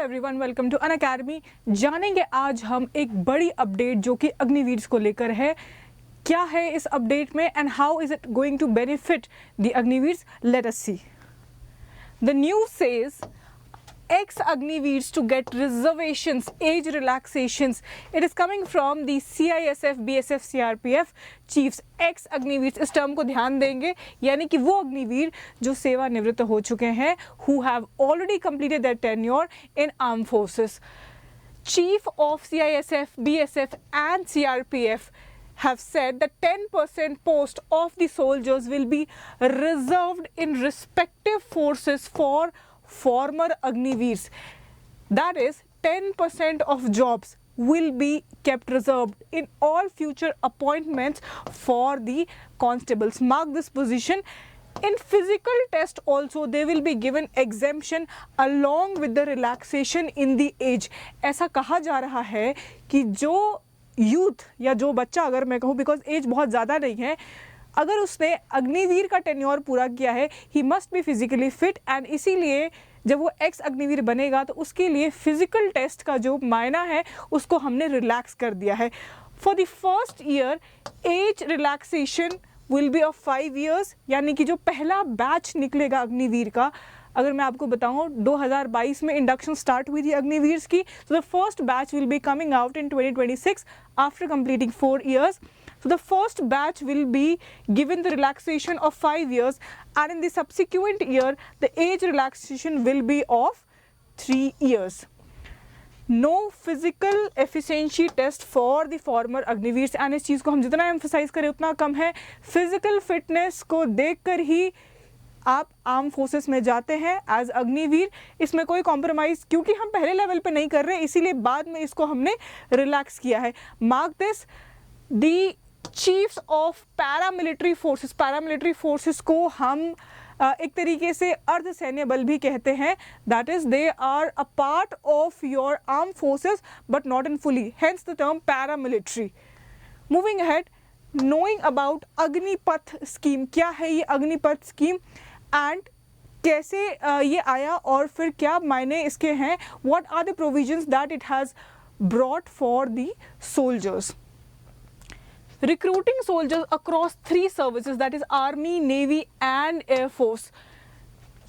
Everyone, welcome to Unacademy. जानेंगे आज हम एक बड़ी अपडेट जो कि अग्निवीर को लेकर है। क्या है इस अपडेट में and how is it going to benefit the Agniveer? Let us see. The news says ex-Agniveers to get reservations, age relaxations. It is coming from the CISF, BSF, CRPF chiefs. ex-Agniveers इस term को ध्यान देंगे, यानी कि वो अग्निवीर जो सेवानिवृत्त हो चुके हैं, who have already completed their tenure in armed forces. Chief of CISF, BSF and CRPF have said that 10% post of the soldiers will be reserved in respective forces for former Agniveers. That is, 10% of jobs will be kept reserved in all future appointments for the constables. Mark this position. In physical test also they will be given exemption along with the relaxation in the age. ऐसा कहा जा रहा है कि जो youth या जो बच्चा, अगर मैं कहूँ, बिकॉज एज बहुत ज़्यादा नहीं है, अगर उसने अग्निवीर का टेन्योर पूरा किया है, he must be physically fit, and इसीलिए जब वो एक्स अग्निवीर बनेगा तो उसके लिए फिजिकल टेस्ट का जो मायना है उसको हमने रिलैक्स कर दिया है। For the first year age relaxation will be of 5 years, यानी कि जो पहला बैच निकलेगा अग्निवीर का, अगर मैं आपको बताऊं 2022 में इंडक्शन स्टार्ट हुई थी अग्निवीर्स की, तो the first batch will be coming out in 2026 after completing 4 years. So the first batch will be given the relaxation of 5 years, and in the subsequent year the age relaxation will be of 3 years. No physical efficiency test for the former Agniveers, and इस चीज़ को हम जितना emphasize करें उतना कम है। Physical fitness को देखकर ही आप आर्म फोर्सेस में जाते हैं एज अग्निवीर। इसमें कोई कॉम्प्रोमाइज़, क्योंकि हम पहले लेवल पे नहीं कर रहे, इसीलिए बाद में इसको हमने रिलैक्स किया है। Mark this, the chiefs of paramilitary forces को हम एक तरीके से अर्धसैन्य बल भी कहते हैं। That is they are a part of your arm forces but not in fully, hence the term paramilitary. Moving ahead, knowing about Agnipath scheme. क्या है ये अग्निपथ स्कीम एंड कैसे ये आया और फिर क्या मायने इसके हैं? What are the provisions that it has brought for the soldiers? Recruiting soldiers across 3 services, that is Army, Navy and Air Force.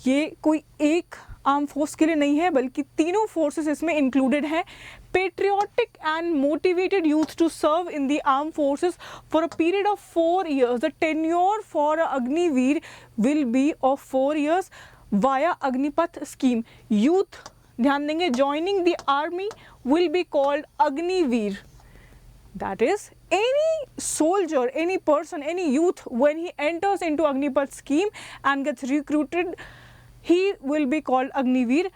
ये कोई एक आर्म फोर्स के लिए नहीं है, बल्कि तीनों फोर्सेस इसमें इंक्लूडेड हैं। Patriotic and motivated youth to serve in the armed forces for a period of 4 years. The tenure for Agniveer will be of 4 years via Agnipath scheme. Youth, ध्यान देंगे, joining the army will be called Agniveer. That is, any soldier, any person, any youth, when he enters into Agnipath scheme and gets recruited, he will be called Agniveer.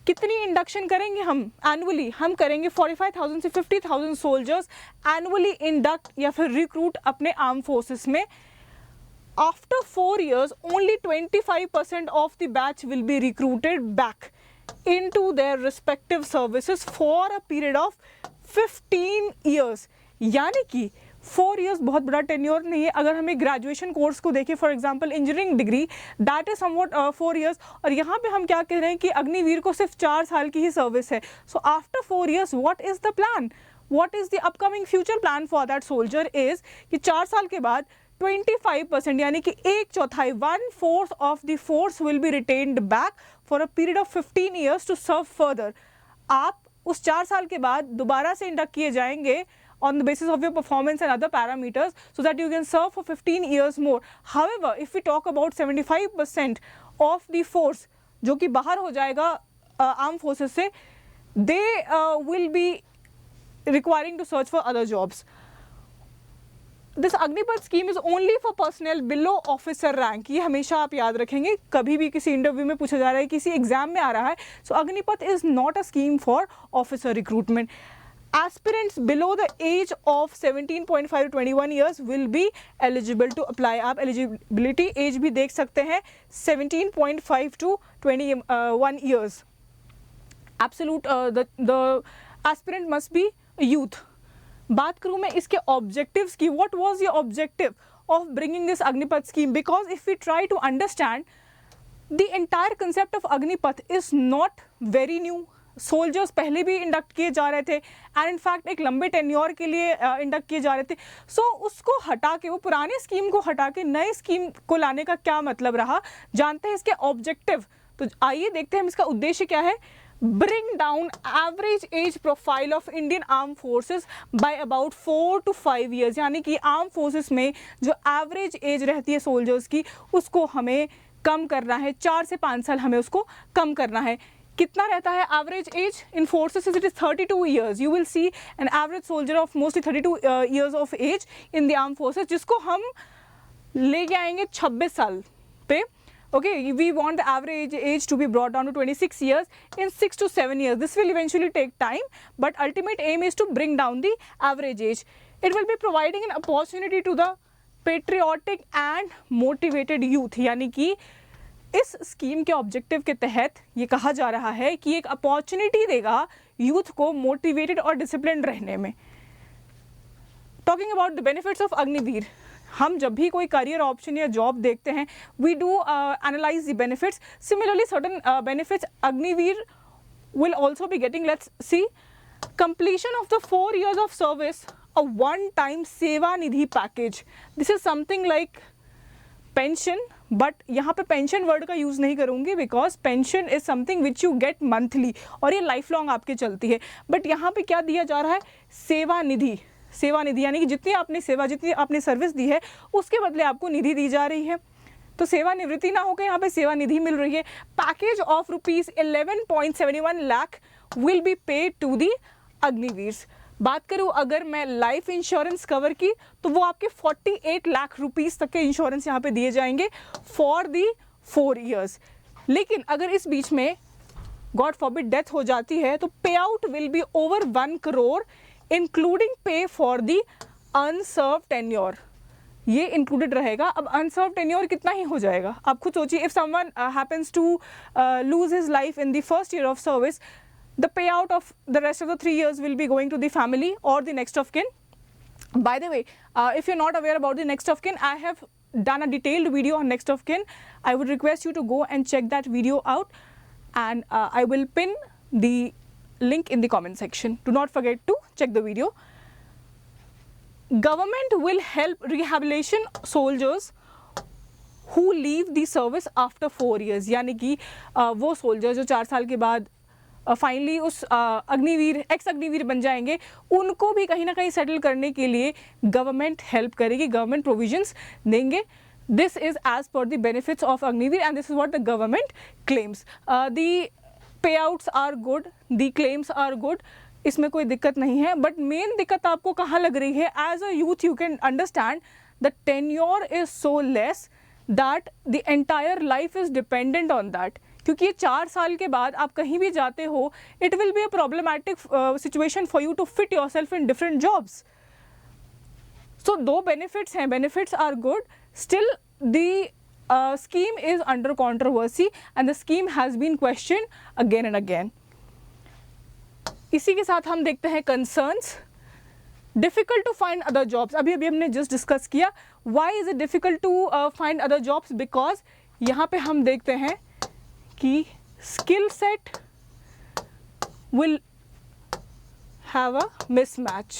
कितनी induction करेंगे हम annually? हम करेंगे 45,000 से 50,000 soldiers annually induct या फिर recruit अपने arm forces में। After 4 years, only 25% of the batch will be recruited back into their respective services for a period of 15 years. यानी कि 4 years बहुत बड़ा टेन्योर नहीं है। अगर हमें ग्रेजुएशन कोर्स को देखें, for example engineering degree, that is somewhat 4 years, और यहाँ पे हम क्या कह रहे हैं कि अग्निवीर को सिर्फ 4 साल की ही सर्विस है। So after 4 years what is the plan, what is the upcoming future plan for that soldier is कि 4 साल के बाद 25%, यानी कि 1/4, 1/4 of the force will be retained back for a period of 15 years to serve further. आप उस 4 साल के बाद दोबारा से इंडक्ट किए जाएंगे on the basis of your performance and other parameters, so that you can serve for 15 years more. However, if we talk about 75% of the force जो कि बाहर हो जाएगा armed forces से, they will be requiring to search for other jobs. This Agnipath scheme is only for personnel below officer rank. ये हमेशा आप याद रखेंगे, कभी भी किसी इंटरव्यू में पूछा जा रहा है, किसी एग्जाम में आ रहा है। So Agnipath is not a scheme for officer recruitment. Aspirants below the age of 17.5 to 21 years will be eligible to apply. आप eligibility age भी देख सकते हैं, 17.5 to 21 years. Absolute the aspirant must be a youth. बात करूँ मैं इसके objectives की, what was your objective of bringing this Agnipath scheme? Because if we try to understand the entire concept of Agnipath is not very new. Soldiers पहले भी induct किए जा रहे थे एंड इनफैक्ट एक लंबे टेन्योर के लिए इंडक्ट किए जा रहे थे. सो उसको हटा के, वो पुराने स्कीम को हटा के नए स्कीम को लाने का क्या मतलब रहा, जानते हैं इसके ऑब्जेक्टिव. तो आइए देखते हैं हम इसका उद्देश्य क्या है. Bring down average age profile of Indian Armed Forces by about 4 to 5 years. यानी कि आर्म फोर्सेस में जो एवरेज एज रहती है सोल्जर्स की, उसको हमें कम करना है. 4 से 5 साल हमें उसको कम करना है. कितना रहता है average age in forces? It is 32 years. You will see an average soldier of mostly 32 years of age in the arm forces, जिसको हम लेके आएंगे 26 साल पे. Okay, we want the average age to be brought down to 26 years in 6 to 7 years. This will eventually take time, but ultimate aim is to bring down the average age. It will be providing an opportunity to the patriotic and motivated youth. यानी कि इस scheme के objective के तहत ये कहा जा रहा है कि एक अपॉर्चुनिटी देगा यूथ को मोटिवेटेड और डिसिप्लिन रहने में. Talking about the benefits of Agniveer, हम जब भी कोई करियर ऑप्शन या जॉब देखते हैं, we do analyse the benefits. Similarly certain benefits Agniveer will also be getting. Let's see. Completion of the 4 years of service, a one-time सेवा निधि package. This is something like pension, but यहाँ पे pension word का use नहीं करूँगी because pension is something which you get monthly और ये life long आपके चलती है. बट यहाँ पे क्या दिया जा रहा है? सेवा निधि. सेवा निधि यानी कि जितनी आपने सेवा, जितनी आपने सर्विस दी है, उसके बदले आपको निधि दी जा रही है. तो सेवानिवृत्ति ना होकर यहाँ पे सेवा निधि मिल रही है. Package of ₹11.71 lakh will be paid to the Agniveers. बात करूँ अगर मैं लाइफ इंश्योरेंस कवर की, तो वो आपके 48 लाख रुपीस तक के इंश्योरेंस यहाँ पे दिए जाएंगे फॉर दी 4 ईयर्स. लेकिन अगर इस बीच में गॉड फॉरबिड डेथ हो जाती है, तो पे out will be over 1 crore including पे फॉर दी अनसर्व टेन्योर. ये इंक्लूडेड रहेगा. अब अनसर्व टेन्योर कितना ही हो जाएगा आप खुद सोचिए. If someone happens to lose his life in the first year of service, the payout of the rest of the 3 years will be going to the family or the next of kin. By the way, if you're not aware about the next of kin, I have done a detailed video on next of kin. I would request you to go and check that video out, and I will pin the link in the comment section. Do not forget to check the video. Government will help rehabilitation soldiers who leave the service after 4 years. यानी कि वो soldier जो 4 साल के बाद finally उस Agniveer, x Agniveer बन जाएंगे, उनको भी कहीं ना कहीं सेटल करने के लिए गवर्नमेंट हेल्प करेगी, गवर्नमेंट प्रोविजंस देंगे. This is as per the benefits of Agniveer and this is what the government claims. The payouts are good, the claims are good, इसमें कोई दिक्कत नहीं है. बट मेन दिक्कत आपको कहाँ लग रही है? As a youth you can understand the tenure is so less that the entire life is dependent on that. क्योंकि ये 4 साल के बाद आप कहीं भी जाते हो, it will be a problematic situation for you to fit yourself in different jobs. So 2 benefits हैं, benefits are good. Still the scheme is under controversy and the scheme has been question again and again. इसी के साथ हम देखते हैं concerns. Difficult to find other jobs. अभी हमने just discuss किया. Why is it difficult to find other jobs? Because यहाँ पे हम देखते हैं कि skill set will have a mismatch.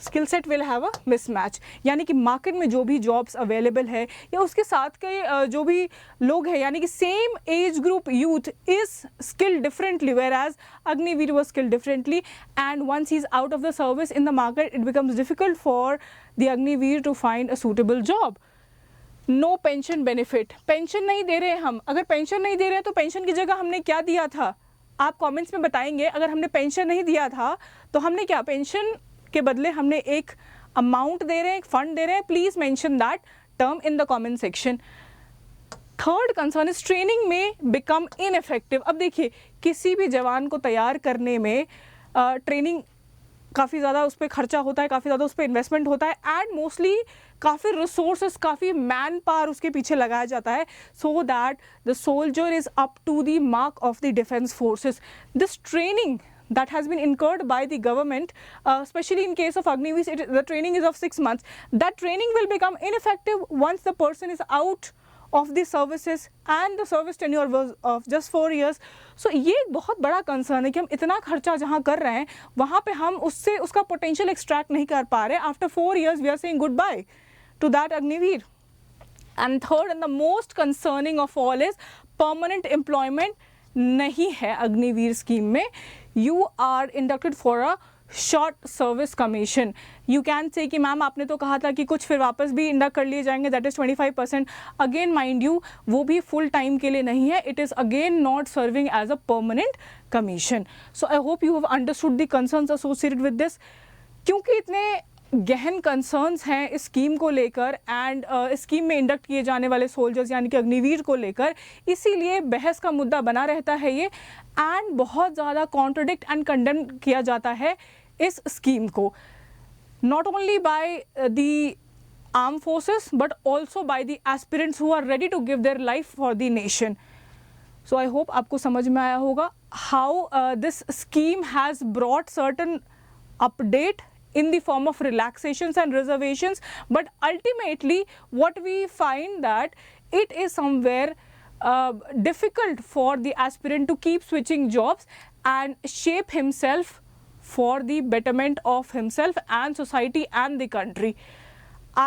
Skill set will have a mismatch यानी कि मार्केट में जो भी जॉब्स अवेलेबल है या उसके साथ के जो भी लोग हैं, यानी कि same age group youth is skilled differently, whereas Agniveer was skilled differently, and once he is out of the service in the market, it becomes difficult for the Agniveer to find a suitable job. No pension benefit. Pension नहीं दे रहे हम. अगर pension नहीं दे रहे तो pension की जगह हमने क्या दिया था? आप कमेंट्स में बताएंगे. अगर हमने पेंशन नहीं दिया था तो हमने क्या, पेंशन के बदले हमने एक अमाउंट दे रहे हैं, एक फंड दे रहे हैं. Please mention that term in the comment section. Third concern is training में बिकम इनफेक्टिव. अब देखिए, किसी भी जवान को तैयार करने में ट्रेनिंग काफ़ी ज़्यादा उस पर खर्चा होता है, काफ़ी ज़्यादा उस पर इन्वेस्टमेंट होता है, एंड मोस्टली काफ़ी रिसोर्सेज, काफ़ी मैन पावर उसके पीछे लगाया जाता है, so that the soldier is up to the mark of the defence forces. This training that has been incurred by the government, especially in case of Agniveer, the training is of 6 months. That training will become ineffective once the person is out of the services and the service tenure was of just 4 years. So ये एक बहुत बड़ा concern है कि हम इतना खर्चा जहाँ कर रहे हैं वहाँ पे हम उससे उसका पोटेंशियल एक्सट्रैक्ट नहीं कर पा रहे. After 4 years we are saying goodbye to that Agniveer. And third and the most concerning of all is permanent employment नहीं है अग्निवीर स्कीम में. You are inducted for a short service commission. You can say कि ma'am आपने तो कहा था कि कुछ फिर वापस भी इंडक्ट कर लिए जाएंगे, that is 25%. Again mind you वो भी फुल टाइम के लिए नहीं है. It is again not serving as a permanent commission. So I hope you have understood the concerns associated with this. क्योंकि इतने गहन कंसर्न्स हैं इस स्कीम को लेकर एंड इस स्कीम में इंडक्ट किए जाने वाले सोल्जर्स यानी कि अग्निवीर को लेकर, इसीलिए बहस का मुद्दा बना रहता है ये. एंड बहुत ज़्यादा कॉन्ट्रडिक्ट एंड कंडेम किया जाता है इस स्कीम को, not only by the arm forces but also by the aspirants who are ready to give their life for the nation. So I hope आपको समझ में आया होगा how this scheme has brought certain update in the form of relaxations and reservations, but ultimately what we find that it is somewhere difficult for the aspirant to keep switching jobs and shape himself for the betterment of himself and society and the country.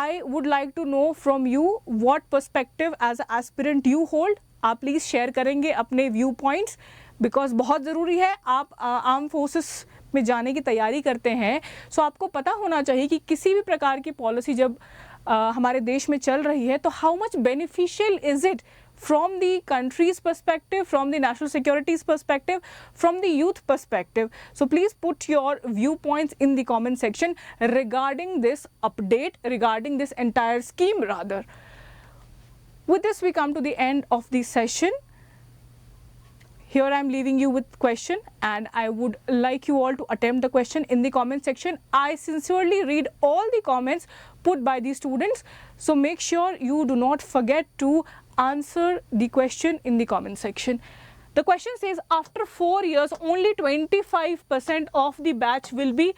I would like to know from you what perspective as an aspirant you hold. आप please share करेंगे अपने view points, because बहुत ज़रूरी है. आप arm forces में जाने की तैयारी करते हैं, सो आपको पता होना चाहिए कि किसी भी प्रकार की पॉलिसी जब हमारे देश में चल रही है तो how much beneficial is it from the country's perspective, from the national security's perspective, from the youth perspective. So please put your viewpoints in the comment section regarding this update, regarding this entire scheme rather. With this we come to the end of the session. Here I am leaving you with question and I would like you all to attempt the question in the comment section. I sincerely read all the comments put by the students, so make sure you do not forget to answer the question in the comment section. The question says, after 4 years only 25% of the batch will be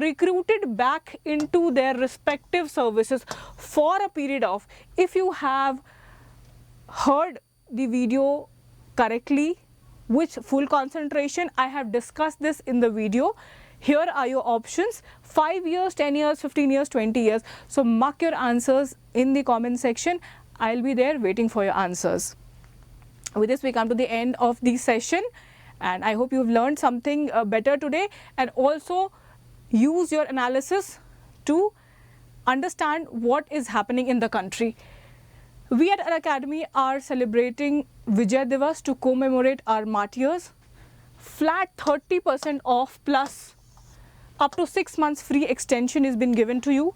recruited back into their respective services for a period of, if you have heard the video correctly with full concentration, I have discussed this in the video. Here are your options: 5 years, 10 years, 15 years, 20 years. So mark your answers in the comment section. I'll be there waiting for your answers. With this we come to the end of the session and I hope you've learned something better today, and also use your analysis to understand what is happening in the country. We at Unacademy are celebrating Vijay Divas to commemorate our martyrs. Flat 30% off plus up to 6 months free extension has been given to you.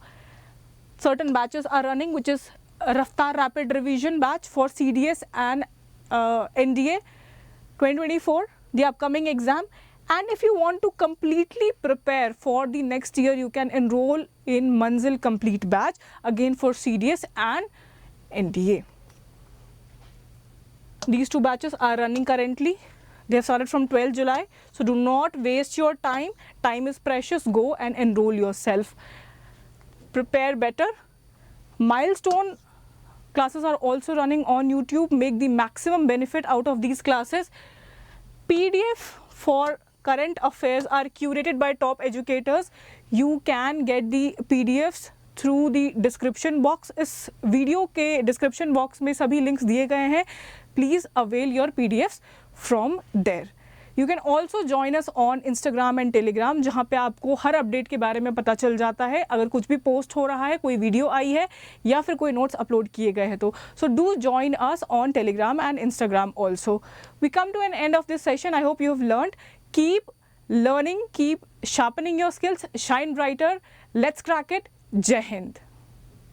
Certain batches are running, which is Raftar Rapid Revision batch for CDS and NDA 2024, the upcoming exam. And if you want to completely prepare for the next year, you can enroll in Manzil Complete batch again for CDS and NDA. These two batches are running currently. They have started from 12 July. So do not waste your time. Time is precious. Go and enroll yourself. Prepare better. Milestone classes are also running on YouTube. Make the maximum benefit out of these classes. PDF for current affairs are curated by top educators. You can get the PDFs through the description box. इस video के description box में सभी links दिए गए हैं. Please avail your PDFs from there. You can also join us on Instagram and Telegram, जहाँ पे आपको हर अपडेट के बारे में पता चल जाता है. अगर कुछ भी पोस्ट हो रहा है, कोई वीडियो आई है या फिर कोई नोट्स अपलोड किए गए हैं तो. So do join us on Telegram and Instagram also. We come to an end of this session. I hope you have learned. Keep learning, keep sharpening your skills, shine brighter. Let's crack it. Jai Hind.